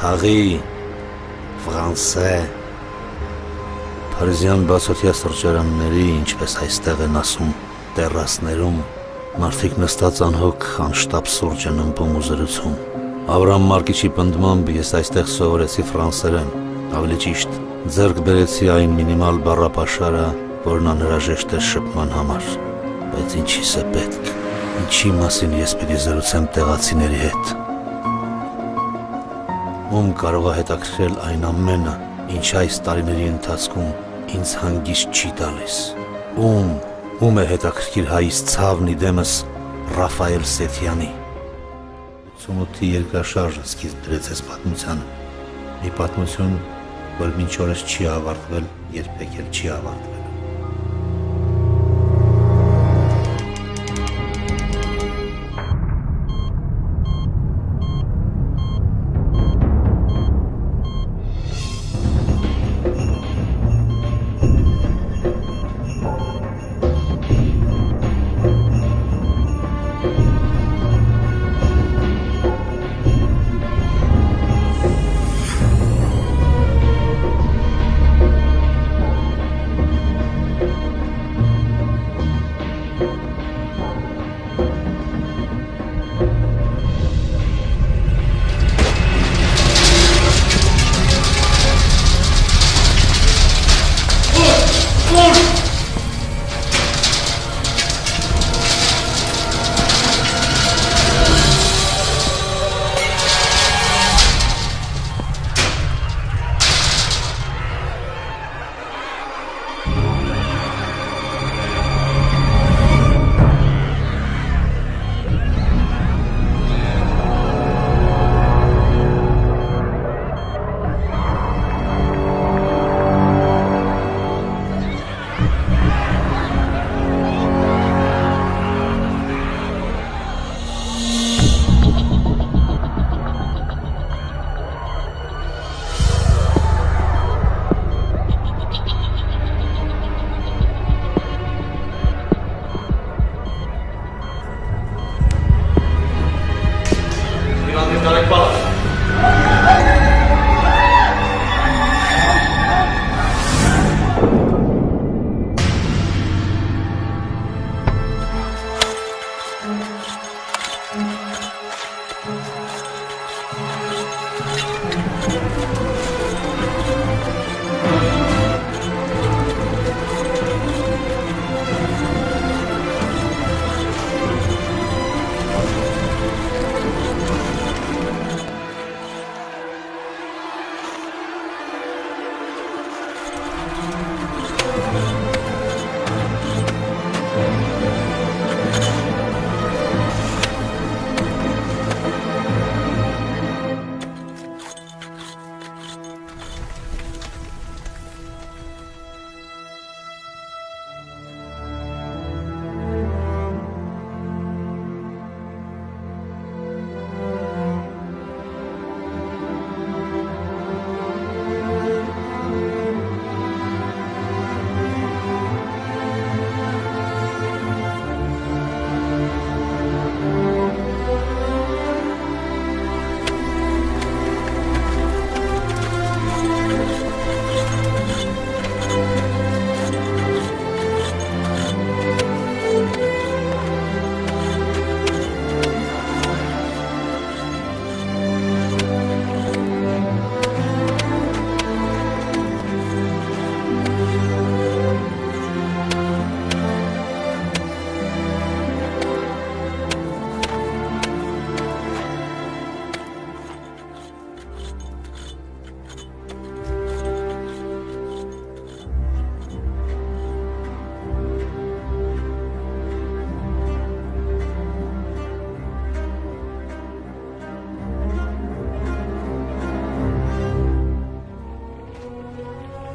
Թաղի, ֆրանսե, Փարիզյան բացօթյա սրճարանների, ինչպես այստեղ են ասում, տերասներում, մարդիկ նստած անհոգ անշտապ սուրճ են ըմբում ու զրուցում։ Ավրամ Մարկիչի պնդմամբ ես այստեղ սովորեցի ֆրանսերեն, ավելի ճիշտ, ձեռք բերեցի այն մինիմալ բառապաշարը, որն անհրաժեշտ է շփման համար, բայց ինչի՞ս է պետք, ինչի մասին ես պիտի զրուցեմ տեղացիների հետ։ Ում կարող է հետաքրքրել այն ամենը, ինչ այս տարիների ընթացքում ինձ հանգիստ չի տալիս։ Ում է հետաքրքիր հայից ցավն իդեմս Ռաֆայել Սեթյանի։ 88-ի երկրաշարժը սկիզբ դրեց այս պատմությանը։ Մի պատմություն, որ մինչ օրս չի ավարտվել, երբեք էլ չի ավարտվել։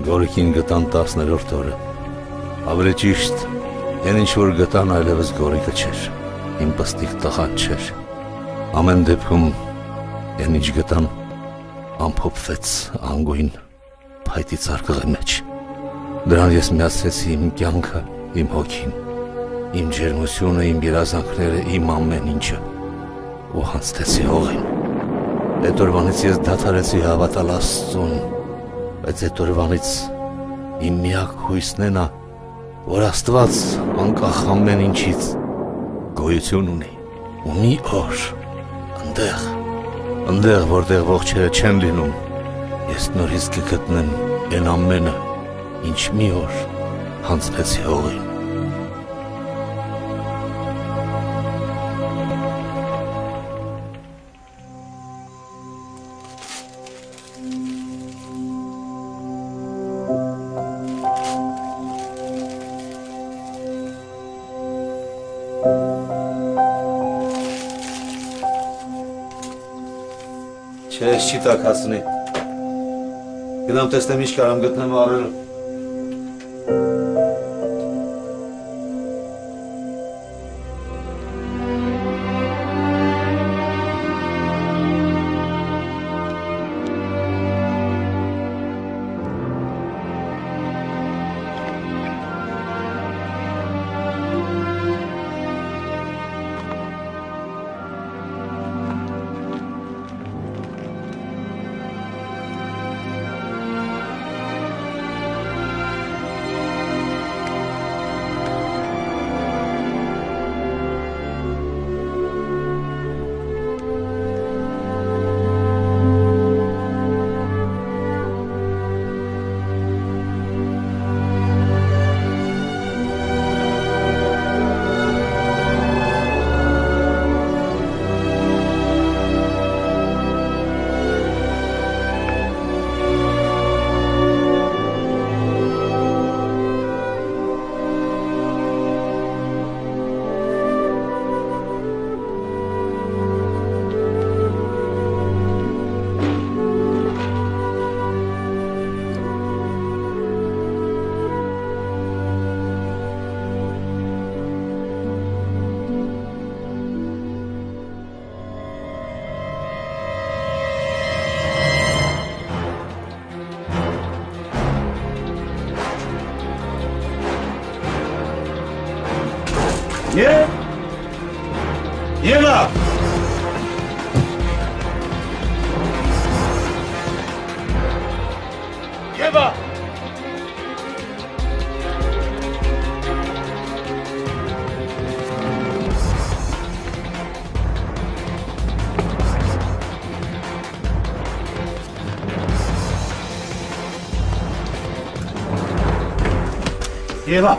Գորիկին գտան 10-րդ օրը, ավելի ճիշտ, են ինչ-որ գտան այլևս Գորիկը չէր, իմ պստիկ տղան չէր, ամեն դեպքում են ինչ գտան ամփոփվեց անգույն փայտի ծարկղի մեջ, դրան ես միացրեցի իմ կյանքը, իմ հոգին, իմ ջերմությունը, իմ երազանքները, իմ ամեն ինչը ու հանձնեցի հողին, Այդ օրվանից ես դադարեցի հավատալ Աստծուն, բայց այդ օրվանից իմ միակ հույսն է նա, որ Աստված անկախ ամեն ինչից գոյություն ունի, ու մի օր ընդեղ որտեղ ողջերը չեն լինում, ես նորից կգտնեմ այն ամենը, ինչ մի օր հանձնեցի հողին։ Չէ, ես չի տակացնի։ Գնամ տեսնեմ ինչ կարամ գտնեմ առելու։ Եվա! Եվա! Եվա!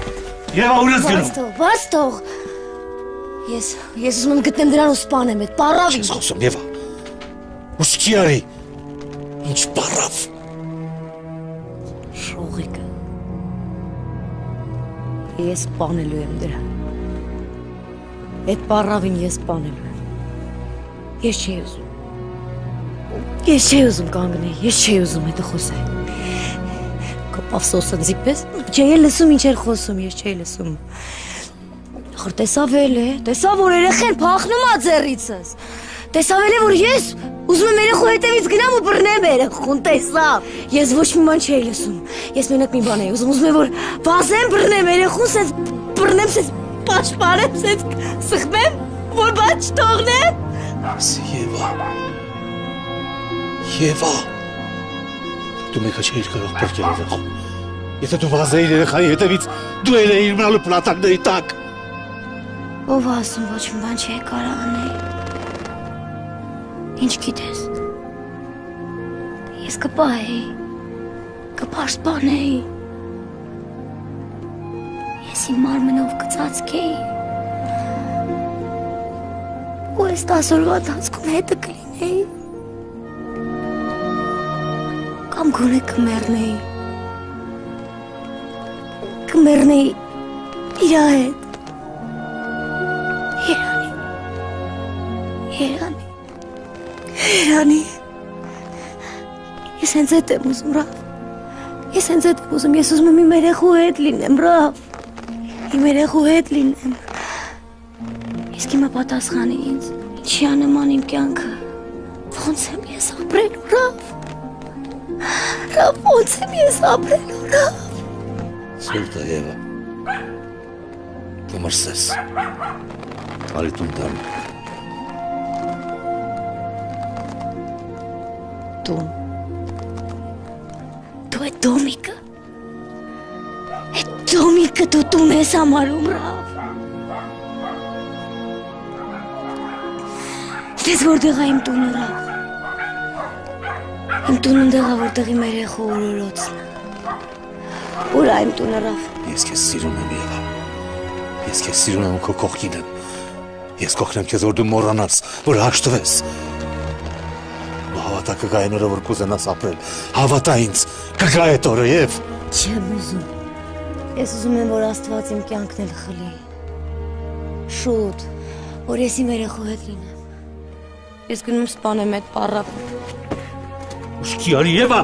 Եվա, ուր ես գնում? Բաց թող։ Ես ուզում եմ գտնեմ դրան ու սպանեմ այդ պարավին։ Չես խոսում, Եվա։ Ուշքի արի։ Ինչ պարավ։ Շողիկը։ Ես սպանելու եմ դրան։ Այդ պարավին ես սպանելու եմ։ Ես չի ուզում։ Ես չի ուզում կանգնել, ես չի ուզում հետը խոսել։ Կապավ սոսնձի պես, չէի լսում ինչ էր խոսում, ես չէի լսում։ Խոր տեսավ էլ է, տեսավ որ երեխեն փախնում ա ձեռիցս։ Տեսավ էլ է որ ես ուզում եմ երեխու հետևից գնամ ու բռնեմ երեխուն, տեսավ։ Ես ոչ մի բան չէի լսում։ Ես մենակ մի բան էի ուզում եմ որ վազեմ բռնեմ երեխուն, սենց բռնեմ, սենց պաշտպանեմ, սենց սխմեմ, որ բան չթողնեմ։ Եվա։ Եվա։ Դու մեկը չէիր կարող պրկել երեխուն։ Եթե դու վազեիր երեխայի հետևից, դու էլ էիր մնալու պլատակների տակ։ Ով ասում ոչ մի բան չի կարող անել։ Ինչ գիտես։ Ես կպահեի, կպաշտպանեի։ Ես իմ մարմնով կծածկեի։ Ու այս 10 օրվա ընթացքում հետը կլինեի։ Կամ գոնե կմեռնեի։ Կմեռնեի իրա հետ։ Երանի, ես հենց էդ եմ ուզում, Ռավ, ես հենց էդ եմ ուզում, ես ուզում եմ իմ երեխու հետ լինեմ, Ռավ, իմ երեխու հետ լինեմ, իսկ հիմա պատասխանի ինձ, ինչի անման իմ կյանքը, ոնց եմ ես ապրելու, Ռավ, ոնց եմ ես ապրելու, Ռավ։ Սոլտա Եվա, կմրսես, արի տուն տան։ տուն։ Դու այդ դոմիկը դու տուն ես համարում, Ռավ։ Դες որտեղ է իմ տունը, Ռավ։ Իմ տունը դեղ է, որտեղ իմ երեխու օրորոցն է։ Ուր է իմ տունը, Ռավ։ Ես քեզ սիրում եմ, Եվա։ Ես քեզ սիրում եմ ու քո կողքին եմ։ Ես կօգնեմ քեզ, որ դու մոռանաս, որ հաշտվես։ Ու հավատա կգա այն օրը, որ կուզենաս ապրել։ Հավատա ինձ, կգա այդ օրը, Եվ։ Չեմ ուզում։ Ես ուզում եմ, որ Աստված իմ կյանքն էլ խլի։ Շուտ, որ ես իմ երեխու հետ լինեմ։ Ես գնում սպանեմ այդ պառավը։ Ուշքի արի, Եվա։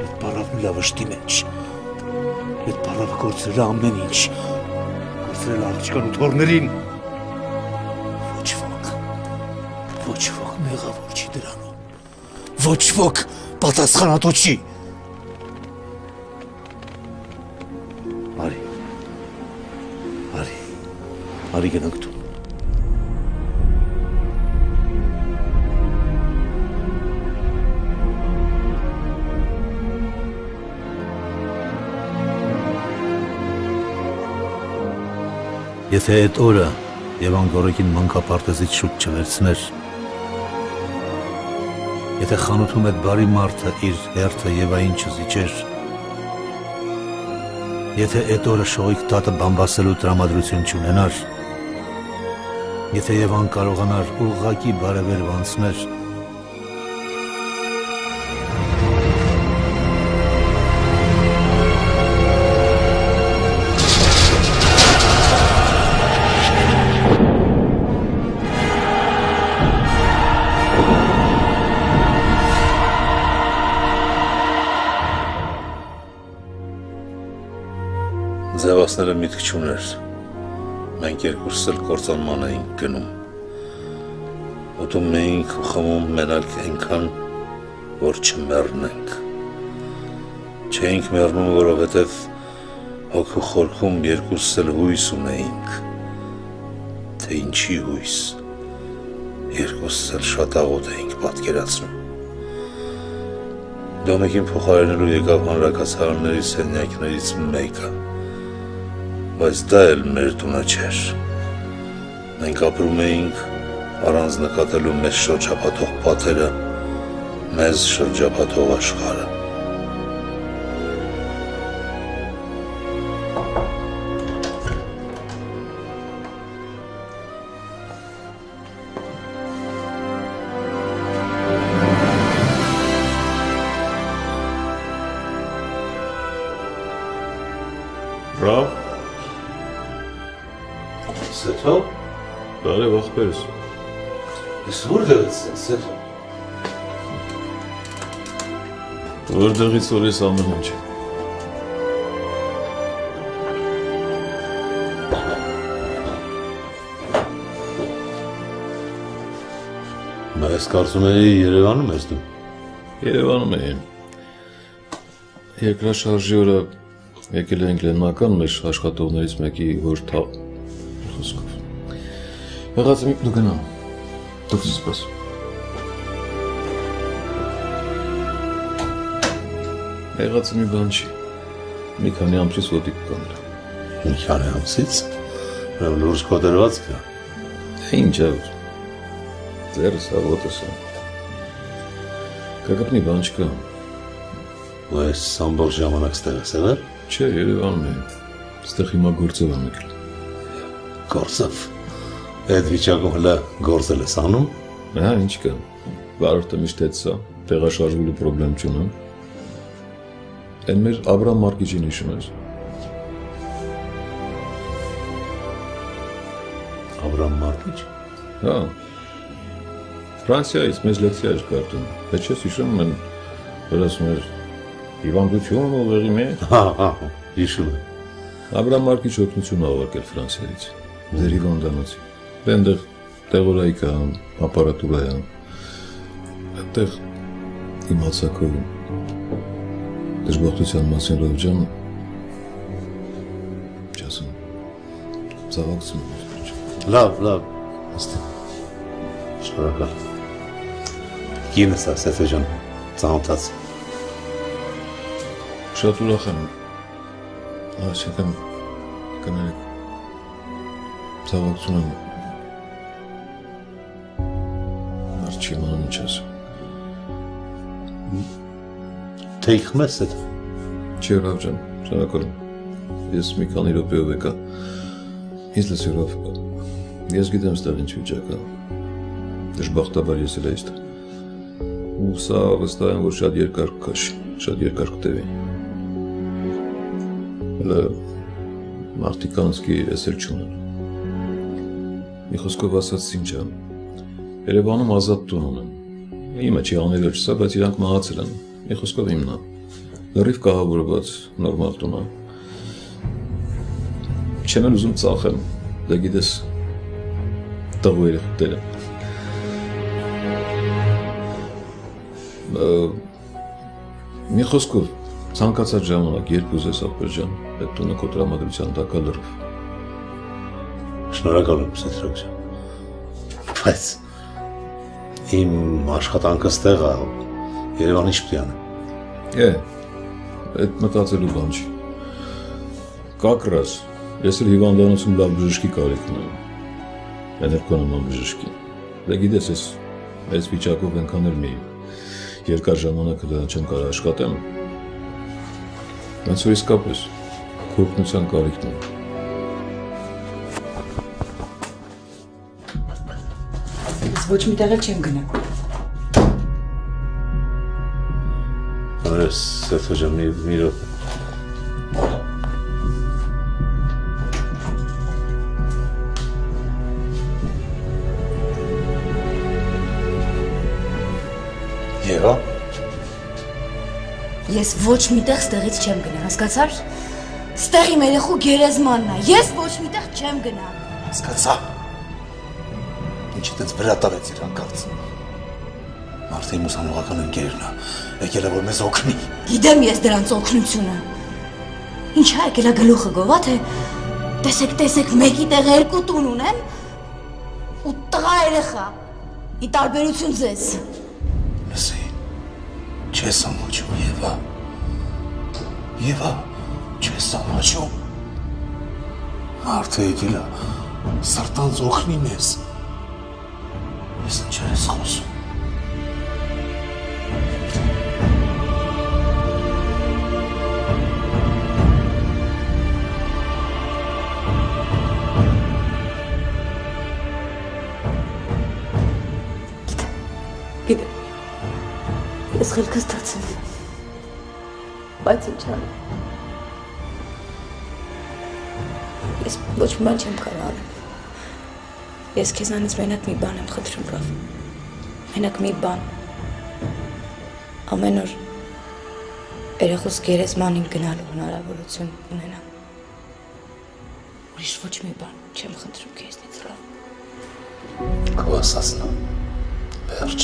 Այդ պառավն լավ շտի մեջ։ Այդ պառավը գործրել է ամեն ինչ։ Գործրել է աղջկան ու թորներին։ Ոչ ոք մեղավոր չի դրանում։ Ոչ ոք պատասխանատու չի։ Արի գնանք տուն։ Եթե այդ օրը Եվան Գորեկին մանկապարտեզից շուտ չվերցներ, եթե խանութում այդ բարի մարդը իր հերթը Եվային չզիջեր, եթե այդ օրը շողիկ տատը բամբասելու տրամադրություն չունենար, եթե Եվան կարողանար ուղղակի բարևերվ անցներ, Ձևասները միտք չուներ, մենք երկուսս էլ կործանման էինք գնում, ուտում էինք ու խմում մենակ այնքան, որ չմեռնենք, չէինք մեռնում, որովհետև հոգու խորքում երկուսս էլ հույս ունեինք, թե ինչի հույս, երկուսս էլ շատ աղոտ էինք պատկերացնում, դոմիկին փոխարինելու եկավ հանրակացարանների սենյակներից մեկը, բայց դա էլ մեր տունը չէր, մենք ապրում էինք առանց նկատելու մեզ շրջապատող պատերը, մեզ շրջապատող աշխարհը։ Ռավ, Սեթո, բարև աղբերս։ ես որտեղ ես Սեթո։ Որտեղից որ ես ամեն ինչ։ Ես կարծում էի Երևանում ես դու։ Երևանում եմ։ Երկրաշարժի օրը եկել ենք Լեննական մեր աշխատողներից մեկի հորթավ խոսքով։ Եղած մի դու գնա։ Դու սպաս։ Եղած մի բան չի։ Մի քանի ամսից ոտիկ կանել։ Մի քանի ամսից։ Լուրջ կոտրված կա։ Ինչ է։ Ձերս աղոտս է։ Կգտնի բան չկա։ Ու այս ամբողջ ժամանակ ստեղ ես եղել։ Չէ, Երևանում եմ։ Ստեղ հիմա գործով եմ եկել։ Գործով։ Այդ վիճակում հլա գործել ես անում։ Հա, ինչ կա։ Վարորդը միշտ այդ սա, տեղաշարժվելու պրոբլեմ չունեմ։ Այն մեր Աբրամ Մարկիչին հիշում ես։ Աբրամ Մարկիչ։ Հա։ Ֆրանսիայից մեզ լեկցիա էր կարդում։ Հետ չես հիշում են, որ ասում էր հիվանդություն ուղեղի մեջ։ Հա, հիշում եմ։ Աբրամ Մարկիչ օգնություն աղակել Ֆրանսիայից։ Ձեր հիվանդանոցի։ Այնտեղ տեղորայիկա, ապարատուրա է։ Այնտեղ իմացա քո դժբախտության մասին Ռոջան։ Չասեմ։ Ցավակցում եմ։ Լավ։ Շնորհակալ։ Կինս է, Սեթո ջան, ծանոթաց։ Շատ ուրախ եմ, այսինքն կներեք, ցավակցում եմ, մարդ չի իմանում ինչ ասում։ Թե իխմ ես Սեթո։ Չի Ռավ ջան, շնորհակալ եմ, ես մի քանի րոպեով եկա, ինձ լսի Ռավ, ես գիտեմ ստեղ ինչ վիճակ է, դժբախտաբար ես էլ այստեղ, ու սա վստահ եմ, որ շատ երկար կքաշի, շատ երկար կտևի։ Հələ մարդիկ անցքի ես էլ չունեմ։ Մի խոսքով ասած ինչ եմ, Երևանում ազատ տուն ունեմ, իմը չի անել չսա, բայց իրանք մահացել են, մի խոսքով իմն է, լրիվ կահավորված, նորմալ տուն է։ Չեմ էլ ուզում ծախեմ, դե գիտես, տղու երեխուքներ եմ։ Մի խոսքով, ցանկացած ժամանակ, երբ ուզես Ախպեր ջան, այդ տունը քո տրամադրության տակ է լրիվ։ Շնորհակալ եմ Սեթո ջան։ Բայց իմ աշխատանքը ստեղ է, Երևան ինչ պետք է անեմ։ Այդ մտածելու բան չի։ Կակրաս, ես էլ հիվանդանոցում լավ բժշկի կարիք ունեմ։ Էներգոնոման բժշկի։ Դե գիտես, ես այս վիճակով այնքան էլ մի երկար ժամանակ չեմ կարող աշխատեմ։ Ոնց որ իսկապես քո օգնության կարիքն ունեմ։ Ես ոչ մի տեղ էլ չեմ գնա։ Անես Սեթո ջան, մի րոպե։ Եվա։ Ես ոչ միտեղ ստեղից չեմ գնա, հասկացար։ Ստեղ իմ երեխու գերեզմանն է, ես ոչ միտեղ չեմ գնա։ Հասկացա։ Ինչի տենց վրա տարեց իր հանկարծ։ Մարդը իմ ուսանողական ընկերն է, եկել է որ մեզ օգնի։ Գիտեմ ես դրանց օգնությունը։ Ինչ է եկել է գլուխը գովա, թե տեսեք, մեկի տեղը երկու տուն ունեմ ու տղա երեխա։ Ի տարբերություն ձեզ։ Լսի, չես ամաչում, Եվա, չես ամաչում։ Մարդը եկել է, սրտանց օգնի մեզ։ Ես ինչեր ես խոսում։ Գիտեմ, ես խելքս դարձել եմ, բայց ինչ անեմ, ես ոչ մի բան չեմ կարող անել, ես քեզանից մենակ մի բան եմ խնդրում, Ռավ, մենակ մի բան, ամեն օր երեխուս գերեզմանին գնալու հնարավորություն ունենամ, ուրիշ ոչ մի բան չեմ խնդրում քեզնից, Ռավ։ Քո ասածն է, վերջ,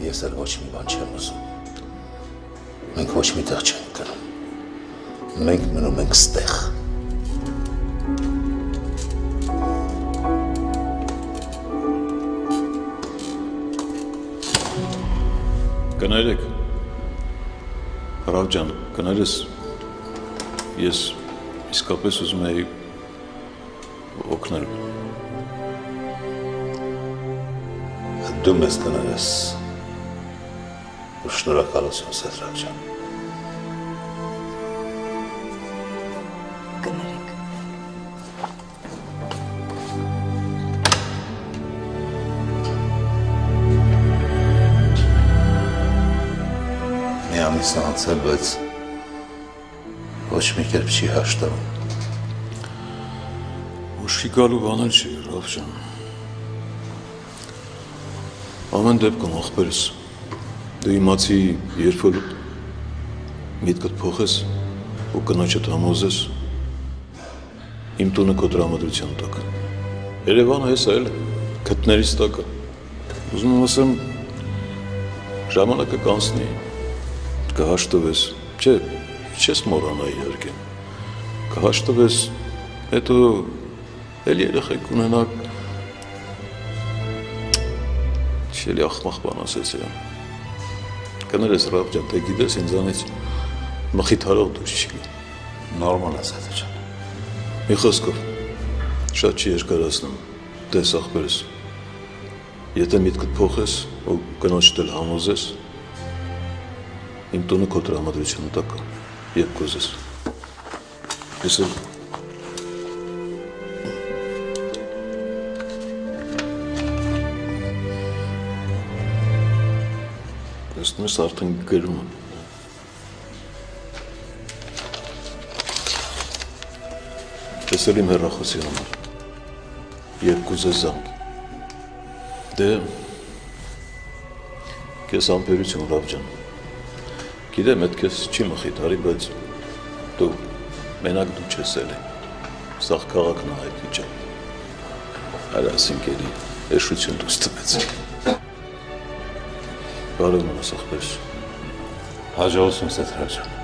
ես էլ ոչ մի բան չեմ ուզում, մենք ոչ մի տեղ չենք գնում, մենք մնում ենք ստեղ։ Կներեք, Ռավ ջան, կներես, ես իսկապես ուզում էի օգնել։ Դու մեզ կներես, ու շնորհակալություն Սեթո ջան։ Կներեք։ Մի ամիս անցել, բայց ոչ մի կերպ չի հաշտվում։ Ուշքի գալու բան էլ չի, Ռավ ջան։ Ամեն դեպքում ախպերս, դու իմացի, երբ որ միտքդ փոխես ու կնոջդ համոզես, իմ տունը քո տրամադրության տակ է։ Երևանը հեսա էլ գտներից տակ է։ Ուզում եմ ասեմ, ժամանակը կանցնի, կհաշտվես, չէ, չես մոռանա իհարկե, կհաշտվես, հետո էլ երեխեք ունենաք, Շելի ախմախ բան ասեցի։ Կներես Ռավջան, թե գիտես ինձանից մխիթարող դուրս չի։ Նորմալ է Սաթա ջան։ Մի խոսքով, շատ չի երկարացնում, տես ախպերս։ Եթե միտքդ փոխես ու կնոջդ էլ համոզես, իմ տունը քո տրամադրությունը տակ է, երբ կուզես։ Ես էլ տեսնում ես արդեն գրում եմ։ Տեսել իմ հեռախոսի համար, երբ կուզես զանգի։ Դե, կես ամպերություն Ռավջան, գիտեմ էդ կես չի մխիթարի, բայց դու մենակ դու չես էլի, սաղ քաղաքն այդ վիճան, այլ ասինք էլի էշություն դուս տվեցի։ Բարև մնաս ախպերս։ Հաջողություն Սաթա ջան։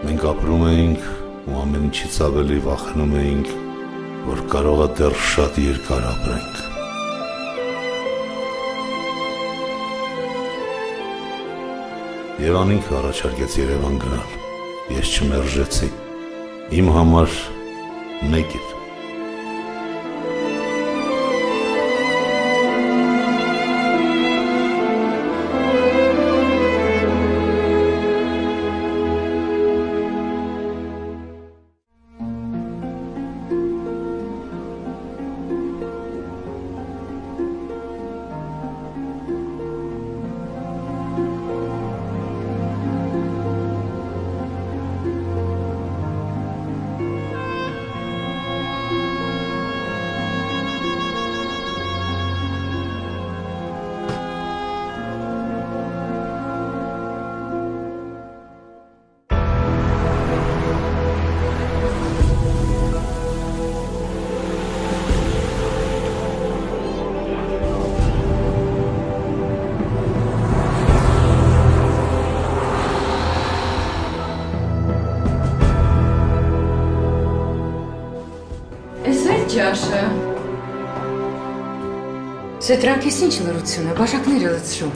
Մենք ապրում էինք ու ամեն ինչից ավելի վախենում էինք, որ կարող է դեռ շատ երկար ապրենք։ Եվան ինքը առաջարկեց Երևան գնալ, ես չմերժեցի, իմ համար մեկ էր։ Ջաշը։ Սետրակիս ինչ լրություն է, բաշակները լցրում։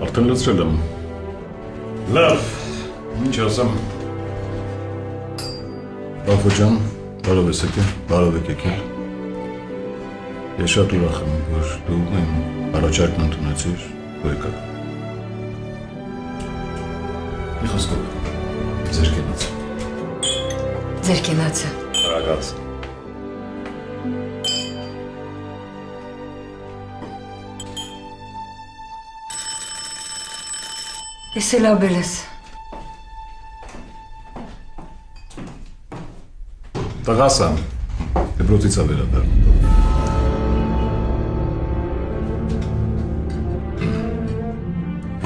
Արդեն լցրել եմ։ Լավ, ինչ ասեմ։ Բաֆո ջան, բարով ես եկել, բարով եք եկել։ Ես շատ ուրախ եմ, որ դու իմ առաջարկն ընդունեցիր, ու եկաք։ Մի խոսքով, ձեր կենացը։ Ձեր կենացը։ Արագած։ Ես էլ աբել ես։ Տղաս եմ, դպրոցից ավերադար։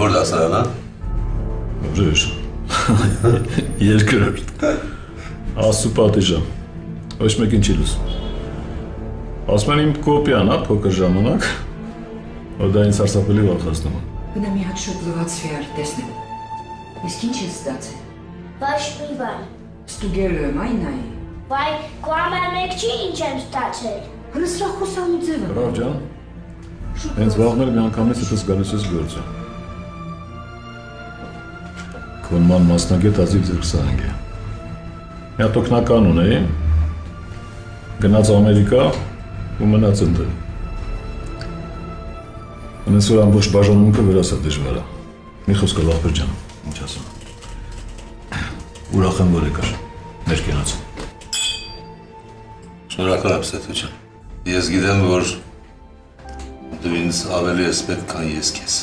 Որ դասարանա։ Բրեժ։ Երկրորդ։ Աստծո պատիժը։ Ոչ մեկին չի լսում։ Ասում են իմ կոպիան, փոքր ժամանակ, որ դա ինձ սարսափելի վախեցնում է։ Գնա մի հատ շուտ լվացվի արի տեսնեմ։ Իսկ ինչ ես ստացել։ Ոչ մի բան։ Ստուգելու եմ, այն նայի։ Վայ, քո համար մեկ չի ինչ եմ ստացել։ Հələ սրա խոսալու ձևը։ Հրավ ջան, հենց վաղն էլ մի անգամից հետս գալիս ես գործը։ Քոնման մասնագետ ազիվ ձերքսահանգ է։ Մի հատ օգնական ունեի, գնաց Ամերիկա ու մնաց ընդ։ Անես որ ամբողջ բաժանմունքը վերասա դժվար է։ Մի խոսքը Լապեր ջան, ինչ ասեմ։ Ուրախ եմ, որ եկար, ներկենաց։ Շնորհակալ եմ Սեթո ջան։ Ես գիտեմ, որ դու ինձ ավելի ես պետք, քան ես քեզ։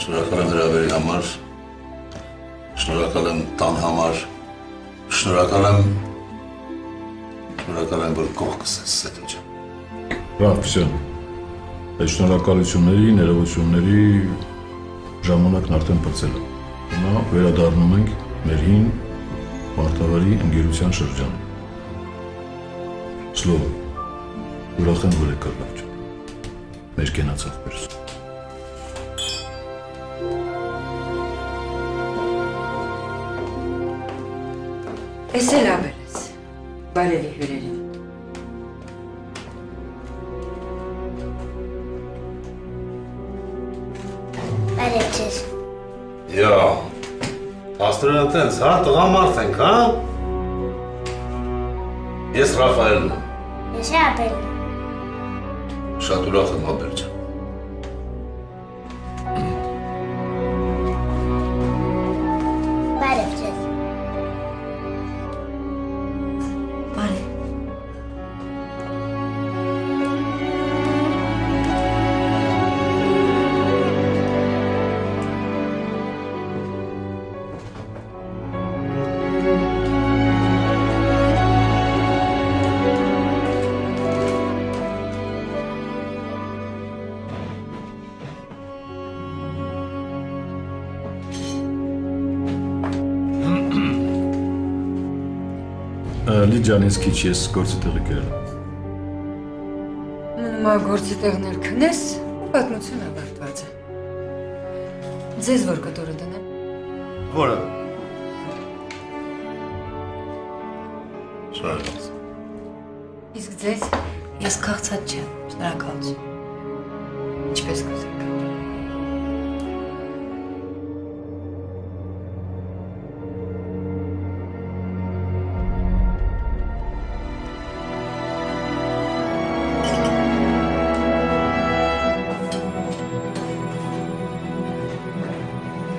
Շնորհակալ եմ հրավերի համար, շնորհակալ եմ տան համար, շնորհակալ եմ, որ կողքս ես Սեթո ջան։ Բրավ, Փսյան։ Այդ շնորհակալությունների, ներողությունների ժամանակն արդեն պրծել է։ Հիմա վերադառնում ենք մեր հին մարդավարի ընկերության շրջան։ Սլով, ուրախ եմ, որ եկար լավ ջան։ Մեր կենացավ պերս։ Էս էլ աբել ես, բարևի հյուրերին։ Բարև ձեզ։ Յա, աստորեն տենց, հա, տղամարդ ենք, հա? Ես Ռաֆայելն եմ։ Ես Աբելն եմ։ Շատ ուրախ եմ, Աբել ջան։ Բարև ձեզ։ Բարև։ Լիջան, ես քիչ ես գործի տեղի կերել։ Մնում է գործի տեղներ քնես, պատմություն ավարտված է։ Ձեզ որ կտորը դնեմ։ Որը։ Շնորհակալ։ Իսկ ձեզ Ես քաղցած չեմ, շնորհակալություն։ ինչպես կուզեք։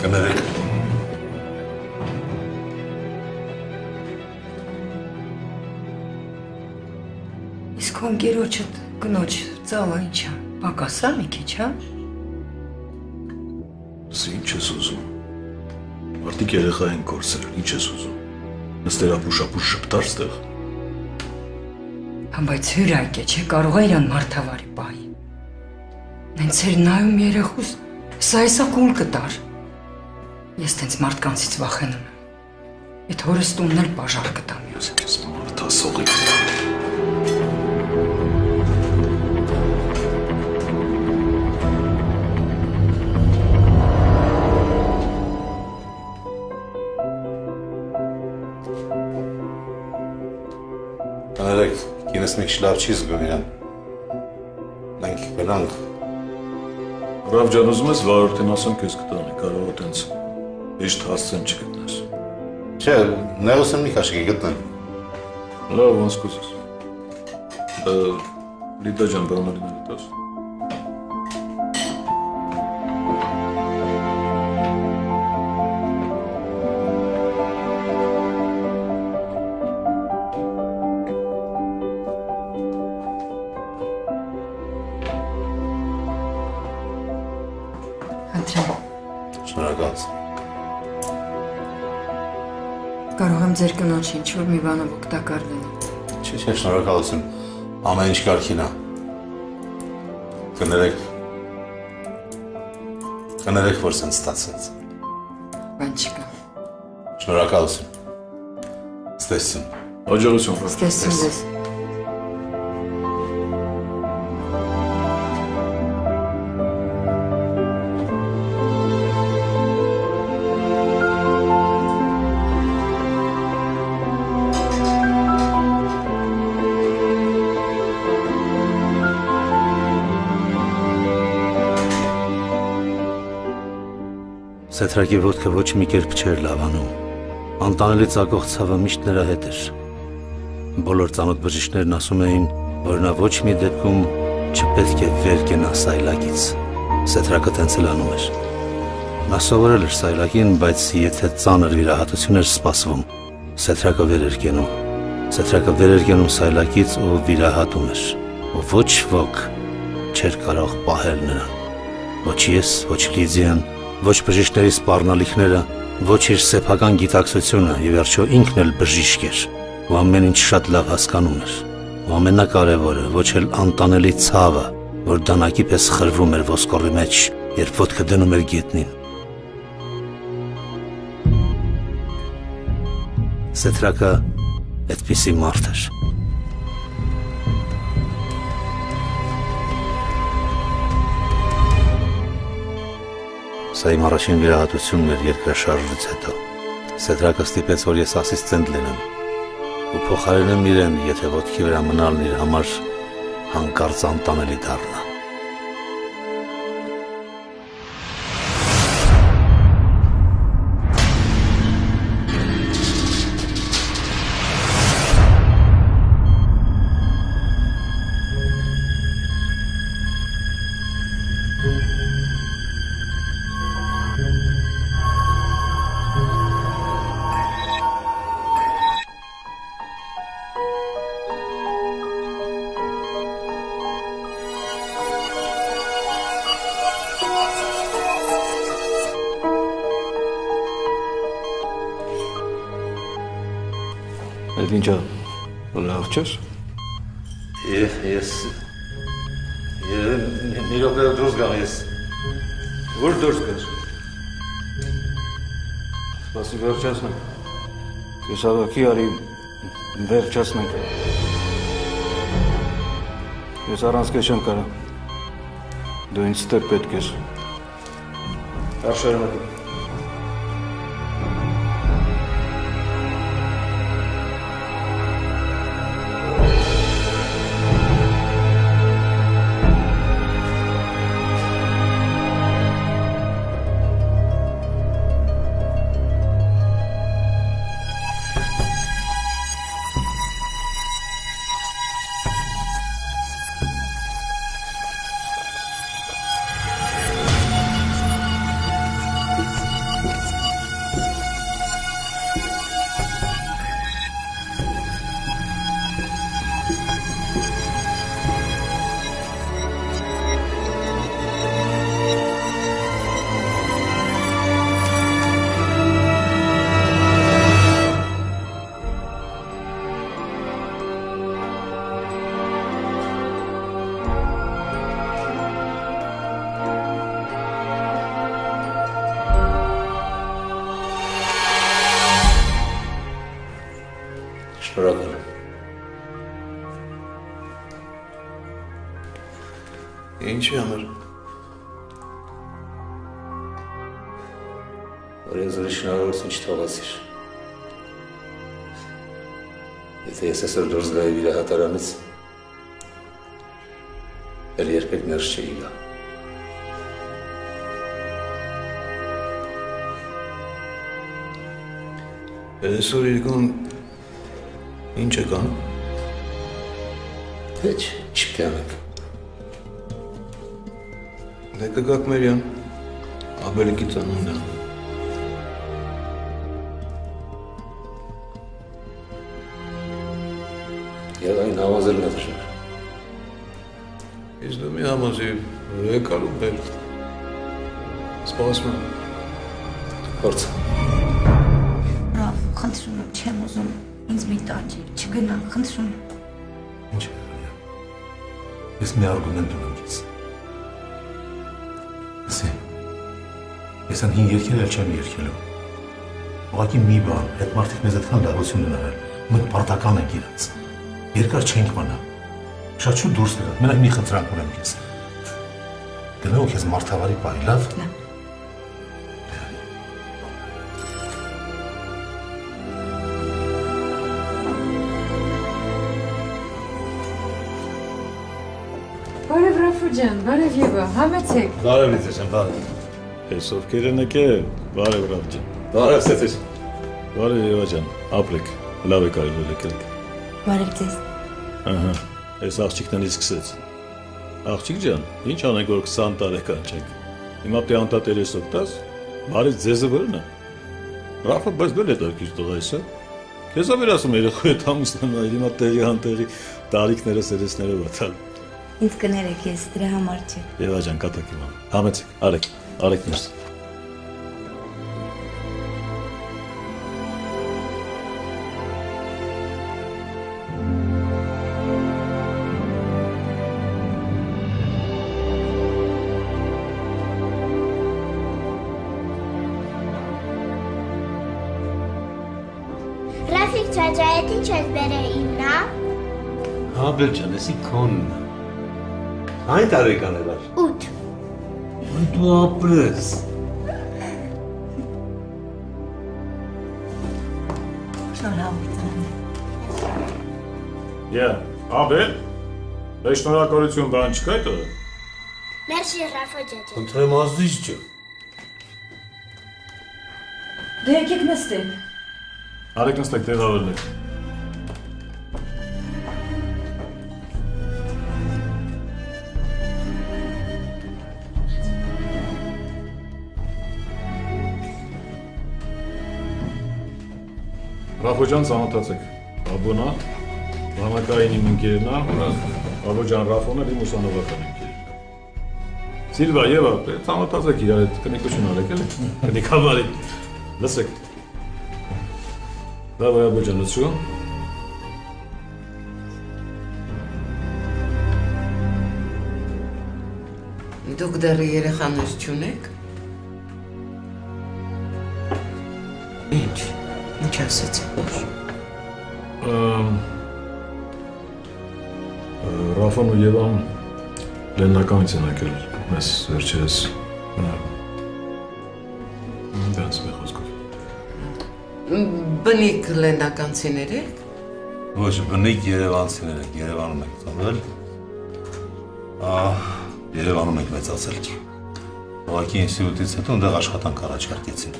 Կներեք։ Իսկ քո ընկերոջդ կնոջ ծավա ինչա, պակաս է մի քիչ, հա? Ինչ ես ուզում։ Մարդիկ երեխա են կորցրել, ինչ ես ուզում։ Նստել ապուշ շպտար ստեղ։ Համ բայց հյուրայք է, չէ, կարող է իրան մարդավարի պահի։ Նենց էր նայում երեխուս, սա կուլ կտար։ Ես տենց մարդկանցից վախենում եմ։ Այդ հորս տունն էլ բաժար կտա մյուս։ Ես մարդասողի Կներեք, կինս մի քիչ լավ չի զգում իրան։ Մենք գնանք։ Ռավ ջան, ուզում ես վարորդին ասեմ քեզ կտանի, կարող է տենց հեշտ հասցեն չգտնես։ Չէ, նեղուսն մի քաշկի գտնեմ։ Լավ, ոնց կուզես։ Լիդա ջան, բանալին տաս։ Հադրեմ, Շնորհակալ։ կարող եմ ձեր կնոջ ինչ-որ մի բանով օգտակար դնել։ Չէ, շնորհակալություն։ Ամեն ինչ կարգին է։ Կներեք, որ սենց ստացվեց։ Բան չկա։ Շնորհակալություն։ Ստեսություն։ Աջակցություն, Ռավ։ Ստեսություն ձեզ։ Սեթրակի ոտքը ոչ մի կերպ չէր լավանում։ Անտանելի ծակող ցավը միշտ նրա հետ էր։ Բոլոր ծանոթ բժիշկներն ասում էին, որ նա ոչ մի դեպքում չպետք է վեր կենա սայլակից։ Սեթրակը տենց էլ անում էր։ Նա սովորել էր սայլակին, բայց եթե ծանր վիրահատություն էր սպասվում, Սեթրակը վեր էր կենում։ Սեթրակը վեր էր կենում սայլակից ու վիրահատում էր։ Ու ոչ ոք չէր կարող պահել նրան։ Ոչ ես, ոչ Լիդիան, ոչ բժիշկների սպառնալիքները, ոչ իր սեփական գիտակցությունը, ի վերջո ինքն էլ բժիշկ էր ու ամեն ինչ շատ լավ հասկանում էր։ Ու ամենակարևորը, ոչ էլ անտանելի ցավը, որ դանակի պես խրվում էր ոսկորի մեջ, երբ ոտքը դնում էր գետնին։ Սեթրակը այդպիսի մարդ էր։ Սա իմ առաջին վիրահատությունն էր երկրաշարժից հետո։ Սեթրակը ստիպեց, որ ես ասիստենտ լինեմ ու փոխարենեմ իրեն, եթե ոտքի վրա մնալն իր համար հանկարծ անտանելի դառնա։ Այդ ինչա, լավ չես։ Ես մի րոպե դուրս գամ ես։ Որ դուրս գաս։ Սպասի վերջացնենք։ Կեսավակի արի վերջացնենք։ Ես առանց քեզ չեմ կարող։ Դու ինձ ստեր պետք ես։ Արշարմատի։ Շնորհակալ եմ։ Ինչի համար։ Որ ինձ ուրիշ հնարավորություն չթողացիր։ Եթե ես այսօր դուրս գայի վիրահատարանից, էլ երբեք ներս չէի գա։ Այսօր իրգուն ինչ է կան։ Հեչ, չպետք է անենք։ Դե կգաք Մերյան, Աբելիկի ծնունդը։ Եվ այն հավազելն է դժվար։ Իսկ դու մի համոզի, եկալ ու բեր։ Սպասում եմ։ Փորձ։ Բրավ, խնդրում եմ, չեմ ուզում ինձ մի տաճիր, չգնա, խնդրում եմ։ Ինչ է, ես մի արգումենտ ունեմ քեզ։ Ես այն հին երկել էլ չեմ երկելու։ Ուղղակի մի բան, այդ մարդիկ մեզ այդքան լավություն են արել, մենք պարտական ենք իրենց։ Երկար չենք մնա։ Շատ շուտ դուրս գնա, մենակ մի խնդրանք ունեմ քեզ։ Գնա ու քեզ մարդավարի պահի, լավ։ Բարև Ռաֆու ջան, բարև Եվա, համեցեք։ Բարև Լիդիա ջան, բարև։ Ես ովքեր են եկել, բարև Ռաֆ ջան։ Բարև Սեթեր։ Բարև Եվա ջան, ապրեք, լավ եք արել եկել։ Բարև ձեզ։ Ահա, այս աղջիկներից սկսեց։ Աղջիկ ջան, ինչ անենք, որ 20 տարեկան չեք։ Հիմա պետք է անտատերես օգտաս, բարև ձեզը որն է։ Ռաֆը բայց բել է դարքիր տղա էսը։ Քեզ ավ էր ասում երեխու հետ ամուսնանալ, հիմա տեղի անտեղի տարիքները սերեսները վատալ։ Ինձ կներեք, ես դրա համար չէ։ Եվա ջան, կատակի ման։ Համեցեք, արեք ներս։ Ռաֆիկ ճաճայետ ինչ ես բերել իմնա։ Հաբել ջան, էսի քոնն է։ Այն տարեկան էր։ 8։ Ու դու ապրես։ Շնորհավորություն։ Աբել, շնորհակալություն բան չկա դա։ Մերսի Ռաֆա ջաճա։ Ընտրեմ ազդից ջը։ Դե եկեք նստեք։ Արեք նստեք տեղավորներ։ Ռաֆո ջան, ծանոթացեք։ Աբոնա, Վանակային իմ ընկերն է, Աբո ջան Ռաֆոն է իմ ուսանողական ընկերն։ Սիլվա Եվա, ծանոթացեք իրար հետ, կնիկություն արեք էլի։ Կնիկավարի։ Լսեք։ Լավ է Աբո ջան, լսու։ Դուք դեռ երեխաներ չունեք։ Ինչ ասեցիք որ։ Ռաֆոն ու Եվան լեննականից են եկել մեզ վերջերս դրանց մի խոսքով։ Բնիկ լեննականցիներ եք։ Ոչ, բնիկ երևանցիներ եք, Երևանում եք ծնվել։ Երևանում եք մեծացել։ Ուղղակի ինստիտուտից հետո այնտեղ աշխատանք առաջարկեցին։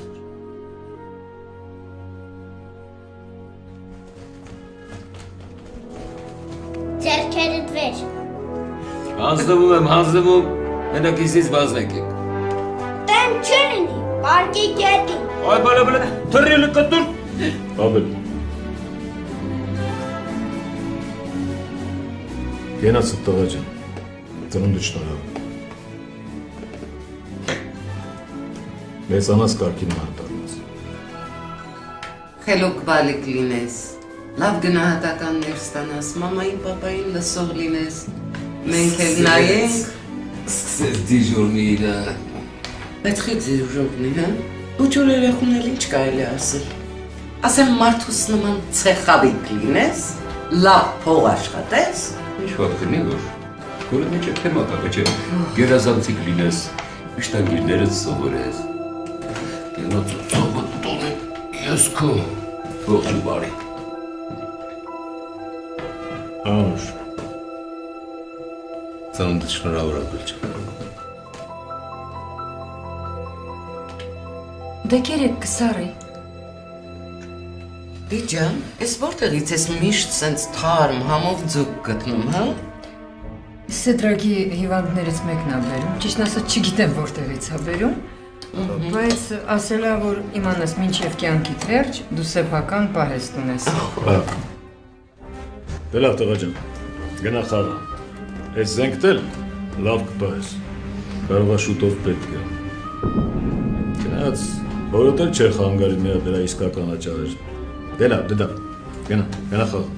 Ձերքերդ վեր։ Հանձնվում եմ, մենակիզից վազնեք եք։ Տեմ չունի, պարկի գետի։ Այ բալա, թռիլը կտուր։ Աբել։ Գենացդ տղա ջան, ծնունդը շնորհավ։ Մեծանաս կարգին մարտարնաս։ Խելոք բալիկ լինես։ Լավ գնահատականներ ստանաս, մամային, պապային լսող լինես։ Մենք էլ նայենք։ Սկսեց դիժորնի իրա։ Բայց խի դիժորնի, հա։ Ոչ որ երեխուն էլ ինչ կարելի ասել։ Ասեմ մարդուս նման ցեխավիկ լինես, լավ փող աշխատես։ Ինչ վատ կնի որ։ Գորը մեջ է թեմա կա, բայց գերազանցիկ լինես, միշտանգիրներդ սովորես։ Ենոց ծովը տոն է, ես քո, ողջի բարի։ Անուշ։ Ծնունդը շնորհավոր Աբել ջան։ Դե կերեք կսարի։ Դի ջան, ես որտեղից ես միշտ սենց թարմ համով ձուկ գտնում, հա։ Սեդրակի հիվանդներից մեկն է բերում, ճիշտ ասած չգիտեմ որտեղից է բերում, բայց ասելա որ իմանաս մինչև կյանքիդ վերջ դու սեփական պահեստ ունես։ Դե լավ տղա ջան, գնա խաղա։ Այս զենքտել լավ կպահես, կարող է շուտով պետք է։ Գնաց, որոտ էլ չէր խանգարի միա դրա իսկական աճարեր։ Դե լավ, գնա խաղա։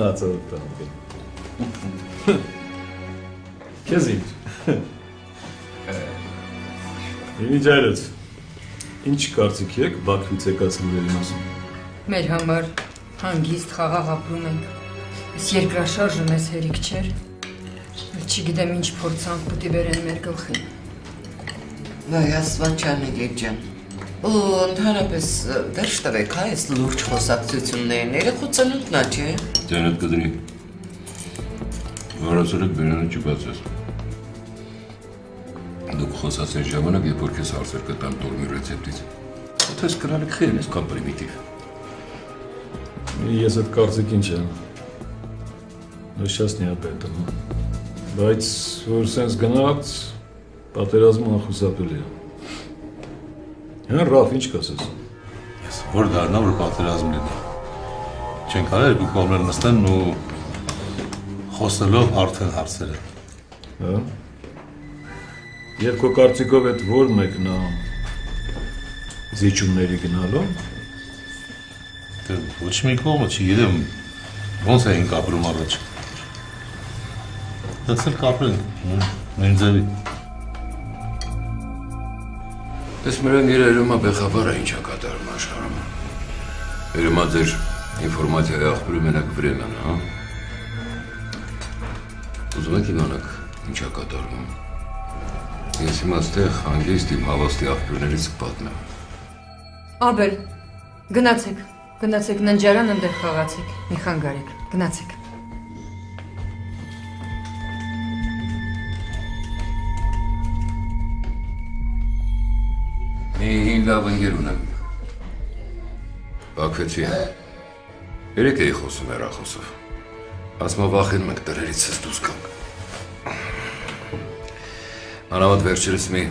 Ացորդ տանք։ Քեզ ինչ։ Ինչ այլոց։ Ինչ կարծիք եք Բաքվից եկած լուրերի մասին։ Մեր համար հանգիստ խաղաղ ապրում ենք։ Այս երկրաշարժը մեզ հերիք չէր։ Չգիտեմ ինչ փորձանք պիտի բերեն մեր գլխին։ Վայ աստված չանելի ջան։ Ու ընդհանրապես վերջ տվեք, հա, այս լուրջ խոսակցություններն երեխու ծնունդն է, չէ։ Ձենդ կդրի։ Վարացել եք բերանը չբացես։ Դուք խոսացեն ժամանակ, երբ որ քեզ հարցեր կտան տորմի ռեցեպտից։ Ոթես կրալեք խելն ես կան պրիմիտիվ։ Ես այդ կարծիքին չեմ։ Նշասնի ապետում։ Բայց որ սենց գնաց, պատերազմը անխուսափելի է։ Հա, Ռաֆ, ինչ կասես։ Ես որ դառնա, որ պատերազմ լինի։ Չենք արել երկու կողմեր նստեն ու խոսելով արդեն հարցերը։ Հա։ Եվ քո կարծիքով այդ որ մեկն է զիջումների գնալու։ Դե ոչ մի կողմը չգիտեմ ոնց էին կապրում առաջ։ Դասել կապրենք նույն ձևի։ Ես մրան երերումա բեխաբար է ինչա կատարում աշխարհում։ Երումա ձեր ինֆորմացիայի աղբյուրը մենակ Վրեման, հա։ Ուզում եք իմանաք ինչա կատարում։ Ես հիմա ստեղ հանգիստ իմ հավաստի աղբյուրներից կպատմեմ։ Աբել, գնացեք ննջարան ընդեղ խաղացեք, մի խանգարեք, գնացեք։ Մի հին լավ ընկեր ունեմ։ Բաքվեցի։ Երեք էի խոսում հեռախոսով։ Ասма վախենում ենք տերերիցս դուրս գանք։ Անավատ վերջերս մի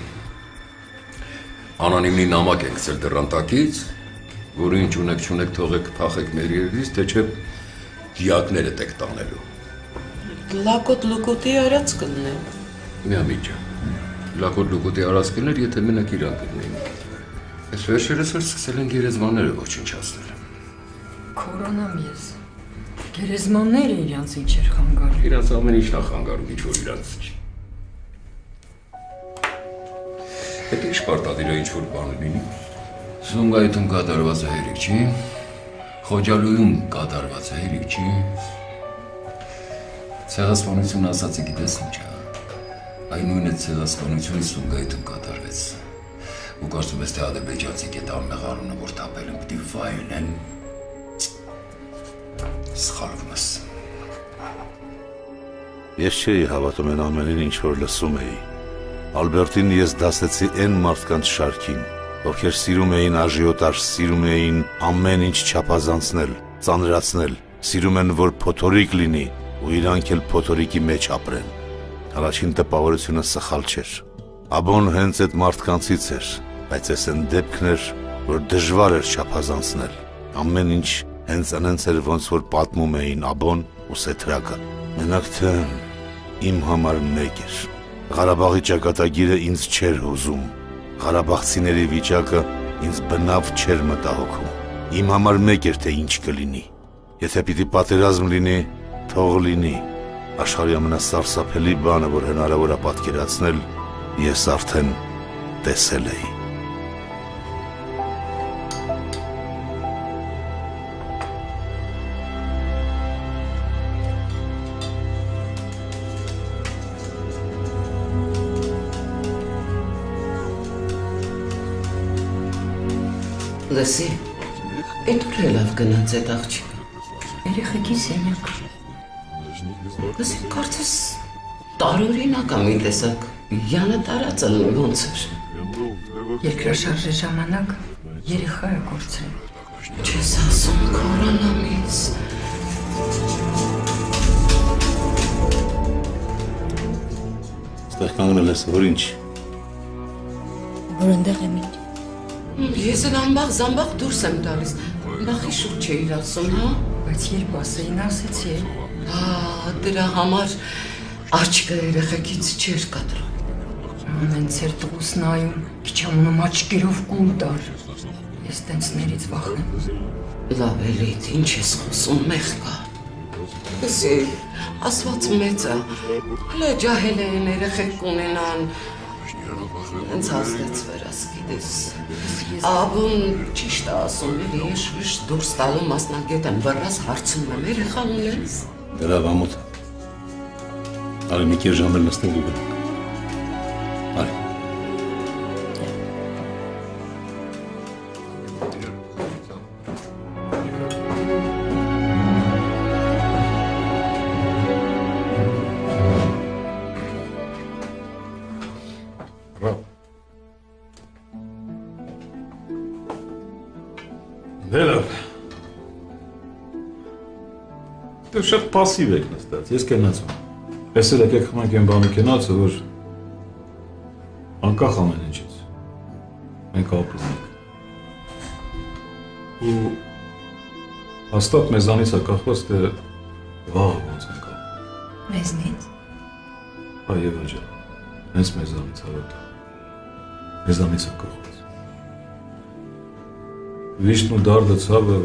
անոնիմնի նամակ ենք գցել դռան տակից, որը ինչ ունեք թողեք փախեք մեր երերից, թե չէ դիակները տեք տանելու։ Լակոտ լուկոտի արած կլներ։ Միամիջը։ Լակոտ լուկոտի արած կլներ, եթե մենակ իրան կլնեին։ Այս վերջերս որ սկսել են գերեզմանները ոչնչացնել։ Կորոնամ ես։ Գերեզմանները իրանց ինչ էր խանգարում։ Իրանց ամեն ինչն է խանգարում, ինչ որ իրանց չի։ Հետո ինչ պարտադիր է ինչ որ բան լինի։ Սումգայիթում կատարված է հերիք, չի։ Խոջալույում կատարված է հերիք, չի։ Ցեղասպանություն ասացի գիտես ինչ է։ Այն նույնը ցեղասպանությունը Սումգայիթում կատարվեց։ Ու կարծում ես թե ադրբեջանցի կետ անմեղ անունը որ թափել են պիտի վայելեն։ Սխալվում ես։ Ես չէի հավատում այն ամենին, ինչ որ լսում էի։ Ալբերտին ես դասեցի այն մարդկանց շարքին, ովքեր սիրում էին աժիոտաժ, սիրում էին ամեն ինչ չափազանցնել, ծանրացնել, սիրում են, որ փոթորիկ լինի ու իրանք էլ փոթորիկի մեջ ապրեն։ Առաջին տպավորությունը սխալ չէր։ Աբոն հենց այդ մարդկանցից էր, բայց այս այն դեպքն էր, որ դժվար էր չափազանցնել։ Ամեն ինչ հենց այնց էր, ոնց որ պատմում էին Աբոն ու Սեթրակը։ Մենակ թե իմ համար մեկ էր։ Ղարաբաղի ճակատագիրը ինձ չէր հուզում, ղարաբաղցիների վիճակը ինձ բնավ չէր մտահոգում։ Իմ համար մեկ էր, թե ինչ կլինի։ Եթե պիտի պատերազմ լինի, թող լինի։ Աշխարհի ամենասարսափելի բանը, որ հնարավոր է պատկերացնել, ես արդեն տեսել էի։ Լսի, էդ ուր է լավ գնաց այդ աղջիկը։ Երեխեքի սենյակ։ Լսի, կարծես տարօրինակ մի տեսակ Յանը տարածը ոնց էր։ Երկրաշարժի ժամանակ երեխա է կորցրել։ Չես ասում կորոնամից։ Ստեղ կանգնել ես, որ ինչ։ Որ ընդեղ եմ ինչ։ Ես էլ ամբաղ զամբաղ դուրս եմ տալիս։ Նախի շուտ չէիր ասում, հա։ Բայց երբ ասեին ասեցի է։ Դրա համար աչքը երեխեքից չէր կտրում։ Ամեն ծեր տղուս նայում, իչամունում աչկերով կուլ դար։ Ես տենցներից վախեմ։ Լավ էլիտ, ինչ ես խոսում, մեղ կա։ Լսի, ասված մեծ է, հլը ջահել են երեխեք կունենան, հենց հազդեցվեր ես գիտես։ Աբուն ճիշտ է ասում, էլի ես դուրս տալու մասնագետ եմ, վրաս հարցնում եմ, երեխա ունես։ Դրա վամոտ։ Արի մի կեր ժամ էլ նստենք ու գնանք։ Արի։ Դե լավ։ Դու շատ պասիվ եք նստած, ես կենացում։ Այսօր եկեք խմենք այն բանը կենացը, որ անկախ ամեն ինչից։ Մենք ապրում ենք։ Ու հաստատ մեզանից է կախված, թե վաղը ոնց ենք ապրում։ Մեզնից։ Այո, ջան, հենց մեզանից հավատա։ Մեզանից է կախված։ Վիշտն ու դարդը ցավը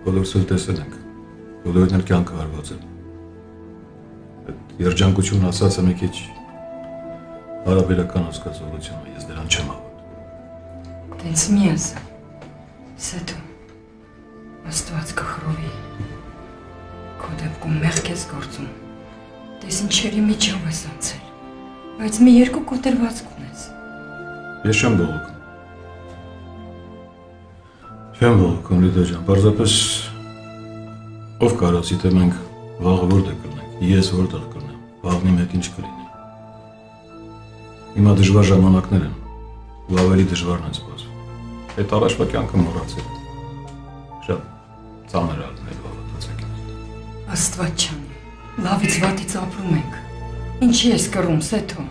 բոլորս էլ տեսել ենք, բոլորն էլ կյանքը հարված են։ Այդ երջանկություն ասածը մի քիչ հարաբերական հասկացողություն է, ես դրան չեմ հավատում։ Տենց մի ասա, Սեթո, Աստված կխրովի, քո դեպքում մեղք ես գործում, տես ինչերի միջով ես անցել, բայց մի երկու կոտրվածք ունես։ Ես չեմ բողոքում։ Չեմ բողոքում, Լիդա ջան, պարզապես ով կարծի, թե մենք վաղը որտեղ կլինենք, ես որտեղ կլինեմ, վաղն իմ հետ ինչ կլինի։ Հիմա դժվար ժամանակներ են, ու ավելի դժվարն են սպասվում։ Այդ առաջվա կյանքը մոռացել։ Շատ ծանր ալներ հավատացեք։ Աստված չանի, լավից վատից ապրում ենք, ինչի ես կռում, Սեթո։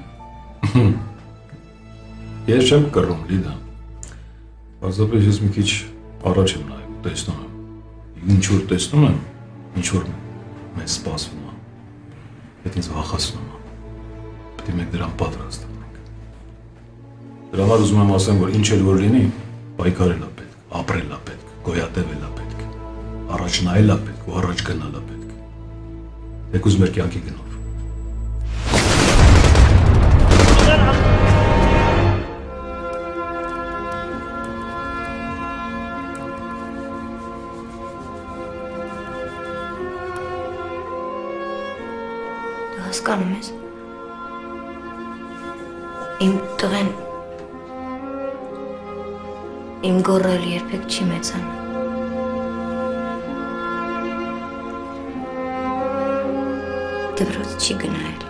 Ես չեմ կռում, Լիդա։ Պարզապես ես մի քիչ առաջ եմ նայում, տեսնում եմ։ Ինչ որ տեսնում եմ, ինչ որ մեզ սպասվում է։ Այդ ինձ վախեցնում է։ Պետք է մենք դրան պատրաստ լինենք։ Դրա համար ուզում եմ ասեմ, որ ինչ էլ որ լինի, պայքարել է պետք, ապրել է պետք, գոյատևել է պետք, առաջ նայել է պետք ու առաջ գնալ է պետք։ Եկուզ մեր կյանքի գնով։ Հասկանում ես։ Իմ տղեն իմ գոռալ երբեք չի մեծանում։ Դպրոց չի գնայել։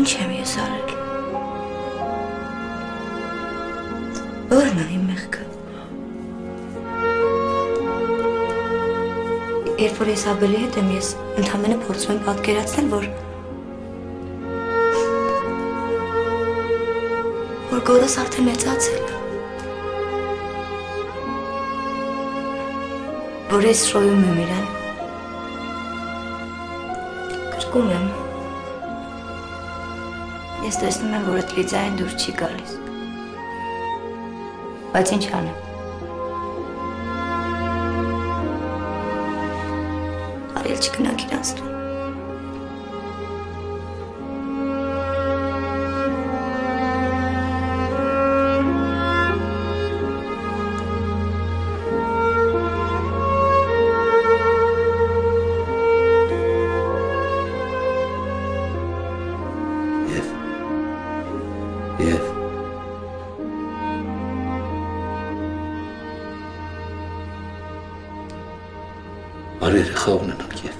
Ինչ եմ ես արել։ Ո՞րն է իմ մեղքը։ Երբ որ ես Աբելի հետ եմ, ես ընդհանրապես փորձում եմ պատկերացնել, որ գորս արդեն մեծացել է։ Որ ես շոյում եմ իրան։ Կրկում եմ։ Ես տեսնում եմ, որ այդ լիձային դուր չի գալիս։ Բայց ինչ անեմ։ Արել չգնանք իրանց տուն։ Արի երեխա ունենանք և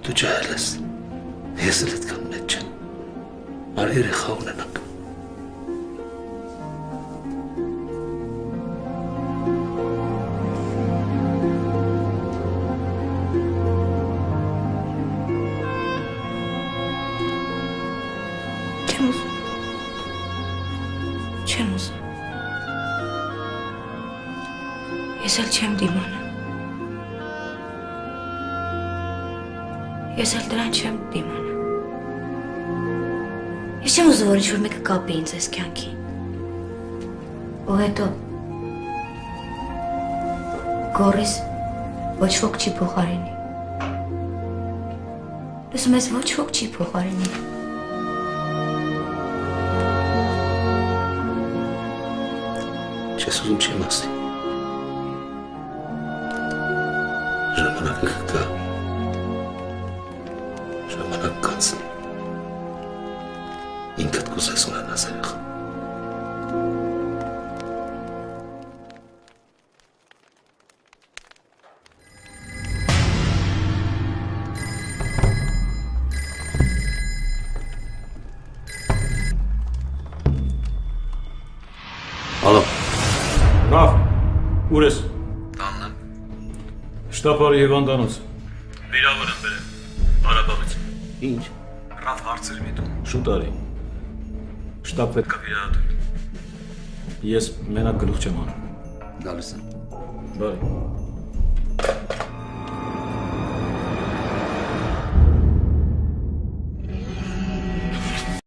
դու ջահել ես, ես էլ այդքան մեծ չեմ, արի երեխա ունենանք։ Չեմ ուզում։ Ես էլ չեմ դիմանում։ Ես էլ դրան չեմ դիմանում։ Ես չեմ ուզում, որ ինչ-որ մեկը կապի ինձ այս կյանքին։ Ու հետո գորիս ոչ ոք չի փոխարինի։ Լսում ես, ոչ ոք չի փոխարինի։ Չես ուզում չեմ ասի։ Ժամանակը կգա, ժամանակ կանցնի, ինքդ կուզես ունենաս երեխա։ Ուր ես։ Տանն եմ։ Շտապարի հիվանդանոց։ Վիրավոր եմ բերել։ Հարաբաղից։ Ինչ։ Ռաֆ հարցեր միտում։ Շուտ արի։ Շտապ պետք է Վիրահատել։ ես մենակ գլուխ չեմ անում։ Գալիս եմ։ Բարի։